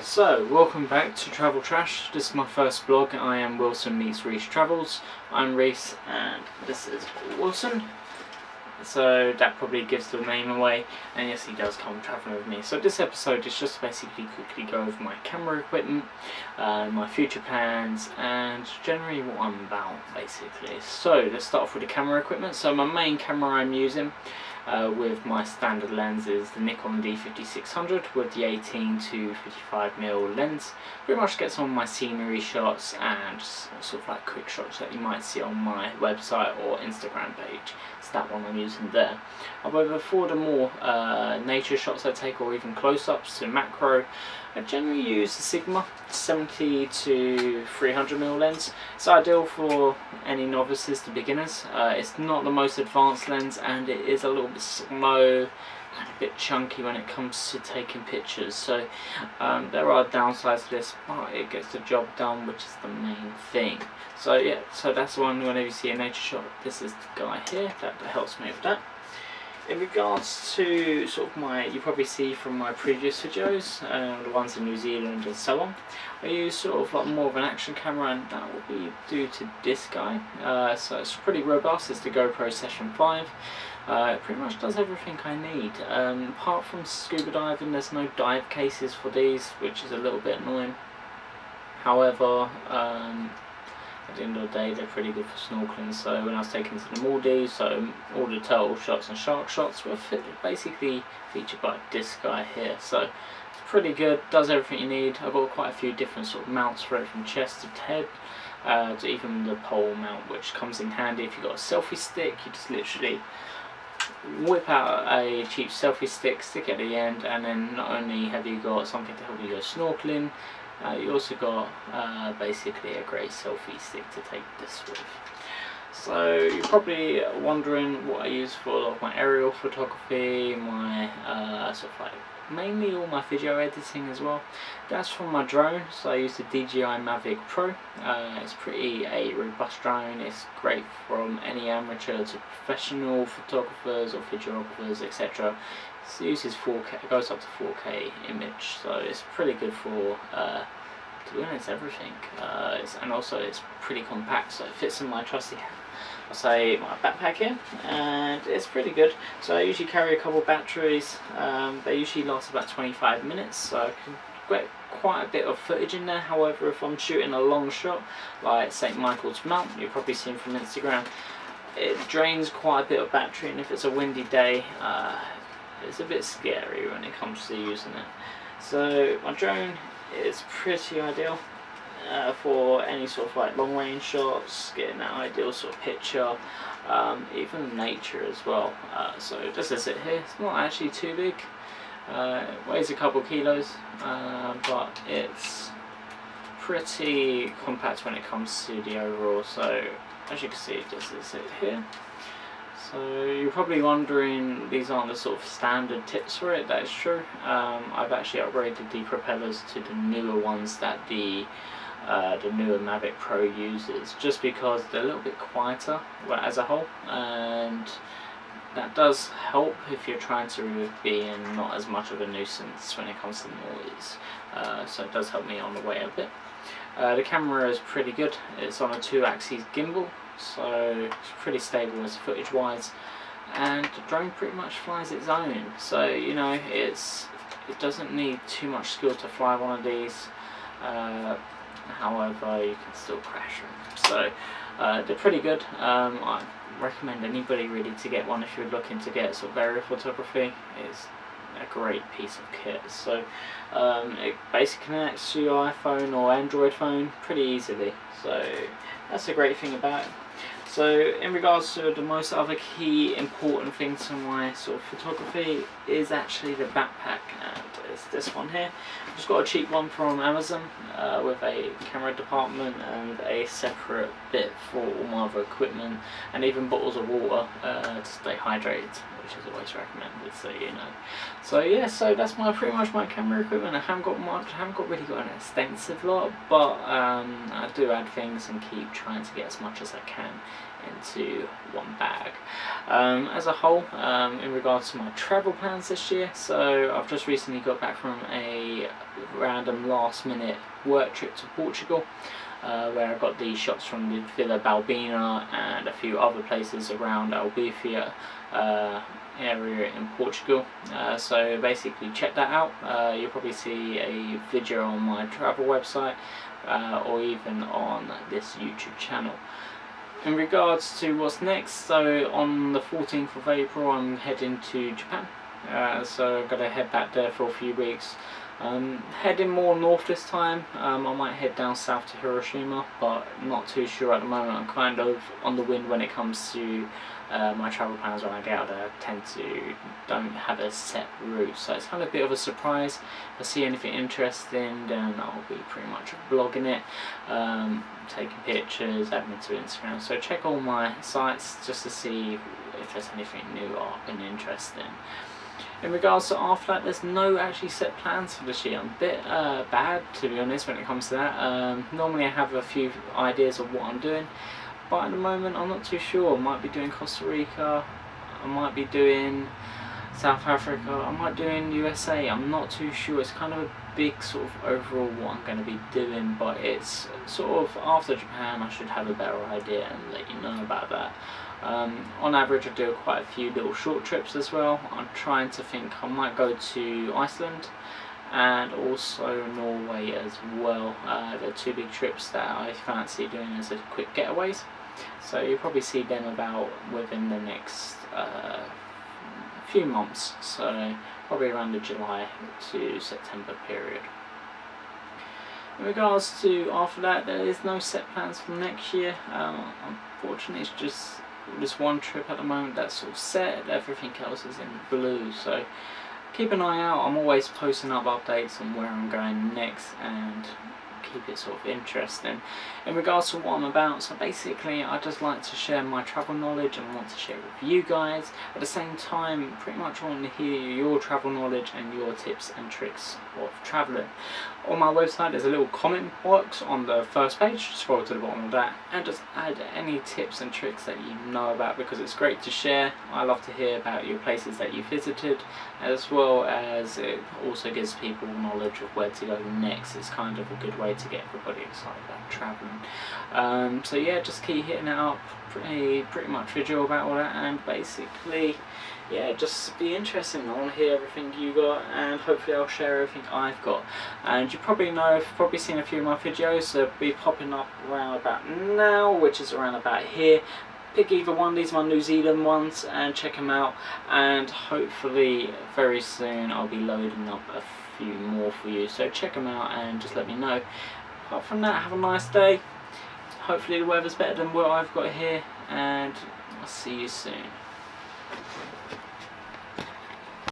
So, welcome back to Travel Trash. This is my first blog. I am Wilson meets Reese Travels. I'm Reese and this is Wilson. So that probably gives the name away, and yes, he does come travelling with me. So this episode is just basically quickly go over my camera equipment, my future plans, and generally what I'm about basically. So let's start off with the camera equipment. So my main camera I'm using with my standard lens is the Nikon D5600 with the 18 to 55mm lens. Pretty much gets on my scenery shots and sort of like quick shots that you might see on my website or Instagram page. It's that one I'm using there. However, for the more nature shots I take, or even close-ups to macro, I generally use the Sigma 70 to 300mm lens. It's ideal for any novices to beginners. It's not the most advanced lens, and it is a little bit slow and a bit chunky when it comes to taking pictures. So there are downsides to this, but it gets the job done, which is the main thing. So yeah, so that's one. Whenever you see a nature shot, this is the guy here that helps me with that. In regards to sort of you probably see from my previous videos, the ones in New Zealand and so on, I use sort of like more of an action camera, and that will be due to this guy. So it's pretty robust. It's the GoPro Session 5. It pretty much does everything I need. Apart from scuba diving, there's no dive cases for these, which is a little bit annoying. However, at the end of the day, they're pretty good for snorkeling. So when I was taken to the Maldives, so all the turtle shots and shark shots were basically featured by this guy here. So it's pretty good, does everything you need. I've got quite a few different sort of mounts for it, from chest to head, to even the pole mount, which comes in handy if you've got a selfie stick. You just literally whip out a cheap selfie stick, stick it at the end, and then not only have you got something to help you go snorkeling, you also got basically a great selfie stick to take this with. So you're probably wondering what I use for a lot of my aerial photography, my sort of like mainly all my video editing as well. That's from my drone. So I use the DJI Mavic Pro. It's pretty a robust drone. It's great from any amateur to professional photographers or videographers, etc. It uses 4K, it goes up to 4K image, so it's pretty good for to be honest, everything. And also it's pretty compact, so it fits in my trusty, I'll say, my backpack here, and it's pretty good. So I usually carry a couple of batteries. They usually last about 25 minutes, so I can get quite a bit of footage in there. However, if I'm shooting a long shot like St. Michael's Mount, you've probably seen from Instagram, it drains quite a bit of battery, and if it's a windy day, it's a bit scary when it comes to using it. So my drone is pretty ideal for any sort of like long range shots, getting that ideal sort of picture, even nature as well. So just as it here, it's not actually too big. It weighs a couple kilos, but it's pretty compact when it comes to the overall. So as you can see, just as it here. So you're probably wondering, these aren't the sort of standard tips for it. That is true. I've actually upgraded the propellers to the newer ones that the newer Mavic Pro uses, just because they're a little bit quieter as a whole, and that does help if you're trying to be in not as much of a nuisance when it comes to noise. So it does help me on the way a bit. The camera is pretty good. It's on a 2-axis gimbal, so it's pretty stable as footage wise, and the drone pretty much flies its own. So you know, it doesn't need too much skill to fly one of these. However, you can still crash them. So they're pretty good. I recommend anybody really to get one if you're looking to get sort of aerial photography. It's a great piece of kit. So it basically connects to your iPhone or Android phone pretty easily. So that's a great thing about it. So in regards to the most other key important thing to my sort of photography is actually the backpack, and it's this one here. I've just got a cheap one from Amazon with a camera department and a separate bit for all my other equipment, and even bottles of water to stay hydrated, which is always recommended, so you know. So yeah, so that's pretty much my camera equipment. I haven't got much, I haven't really got an extensive lot, but I do add things and keep trying to get as much as I can into one bag. As a whole, in regards to my travel plans this year, so I've just recently got back from a random last minute work trip to Portugal, where I got the shots from the Villa Balbina and a few other places around Albufeira area in Portugal. So basically check that out. You'll probably see a video on my travel website or even on this YouTube channel. In regards to what's next, so on the 14th of April I'm heading to Japan, so I'm going to head back there for a few weeks. Heading more north this time. I might head down south to Hiroshima, but not too sure at the moment. I'm kind of on the wind when it comes to my travel plans when I get out there. I don't have a set route, so it's kind of a bit of a surprise. If I see anything interesting, then I'll be pretty much vlogging it, taking pictures, adding it to Instagram. So check all my sites just to see if there's anything new I've been interested in. In regards to after that, there's no actually set plans for this year. I'm a bit bad, to be honest, when it comes to that. Normally I have a few ideas of what I'm doing, but at the moment I'm not too sure. I might be doing Costa Rica, I might be doing South Africa, I might be doing USA. I'm not too sure. It's kind of a big sort of overall what I'm going to be doing, but it's sort of after Japan I should have a better idea and let you know about that. On average I do quite a few little short trips as well. I'm trying to think I might go to Iceland and also Norway as well. They're two big trips that I fancy doing as a quick getaways, so you'll probably see them about within the next few months, so probably around the July to September period. In regards to after that, there is no set plans for next year. Unfortunately it's just this one trip at the moment that's sort of set. Everything else is in blue, so keep an eye out. I'm always posting up updates on where I'm going next and keep it sort of interesting. In regards to what I'm about, so basically I just like to share my travel knowledge and want to share it with you guys. At the same time, pretty much want to hear your travel knowledge and your tips and tricks of travelling. On my website there's a little comment box on the first page. Scroll to the bottom of that and just add any tips and tricks that you know about, because it's great to share. I love to hear about your places that you visited, as well as it also gives people knowledge of where to go next. It's kind of a good way to get everybody excited about travelling. So yeah, just keep hitting it up. Pretty much video about all that, and basically yeah, just be interesting. I want to hear everything you got, and hopefully I'll share everything I've got. And you probably know, you've probably seen a few of my videos, they'll be popping up around about now, which is around about here. Pick either one, these are my New Zealand ones, and check them out, and hopefully very soon I'll be loading up a few more for you, so check them out and just let me know. Apart from that, have a nice day. Hopefully the weather's better than what I've got here, and I'll see you soon.